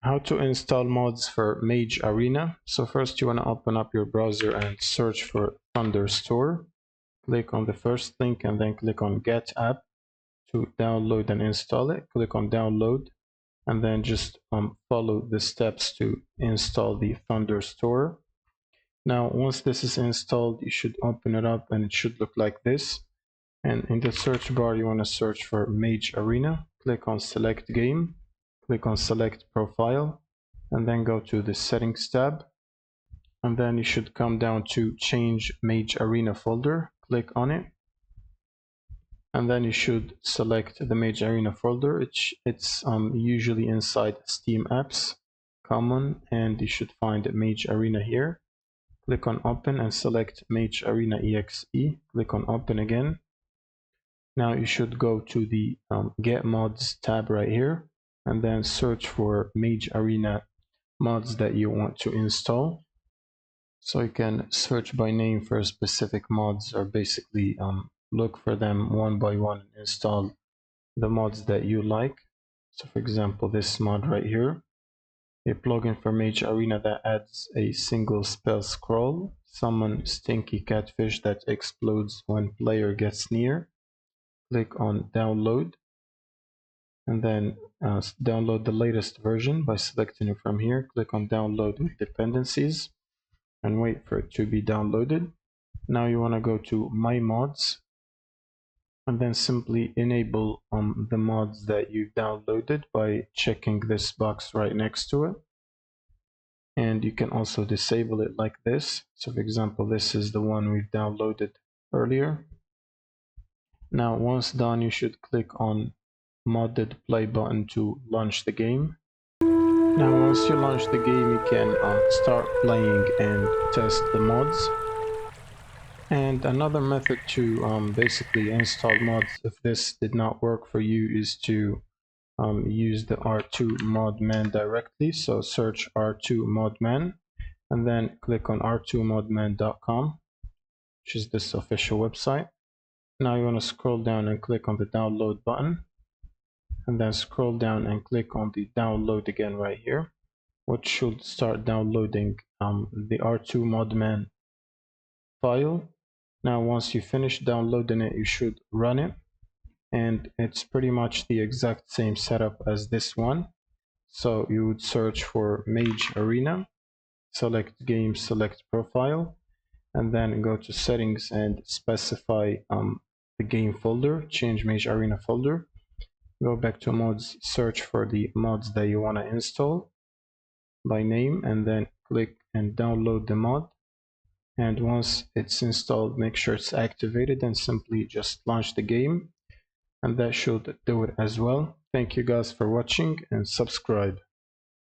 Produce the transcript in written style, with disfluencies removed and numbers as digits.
How to install mods for Mage Arena. So first you want to open up your browser and search for Thunderstore. Click on the first link and then click on Get App to download and install it. Click on Download and then just follow the steps to install the Thunderstore. Now once this is installed, you should open it up and it should look like this. And in the search bar you want to search for Mage Arena. Click on Select Game. Click on Select Profile and then go to the Settings tab, and then you should come down to Change Mage Arena folder. Click on it and then you should select the Mage Arena folder. It's usually inside Steam Apps, Common, and you should find Mage Arena here. Click on Open and select Mage Arena EXE. Click on Open again. Now you should go to the Get Mods tab right here and then search for Mage Arena mods that you want to install. So you can search by name for specific mods, or basically look for them one by one and install the mods that you like. So for example, this mod right here, a plugin for Mage Arena that adds a single spell scroll, summon stinky catfish that explodes when player gets near. Click on download and then download the latest version by selecting it from here. Click on download with dependencies and wait for it to be downloaded. Now you want to go to My Mods and then simply enable the mods that you downloaded by checking this box right next to it. And you can also disable it like this. So for example, this is the one we've downloaded earlier. Now once done, you should click on Modded Play button to launch the game. Now once you launch the game, you can start playing and test the mods. And another method to basically install mods if this did not work for you is to use the R2 Modman directly. So search R2 Modman and then click on r2modman.com, which is this official website. Now you want to scroll down and click on the download button and then scroll down and click on the download again right here, which should start downloading the R2 Modman file. Now once you finish downloading it, you should run it, and it's pretty much the exact same setup as this one. So you would search for Mage Arena, select Game, select Profile, and then go to Settings and specify the game folder, change Mage Arena folder. Go back to mods, search for the mods that you want to install by name, and then click and download the mod. And once it's installed, make sure it's activated and simply just launch the game, and that should do it as well. Thank you guys for watching and subscribe.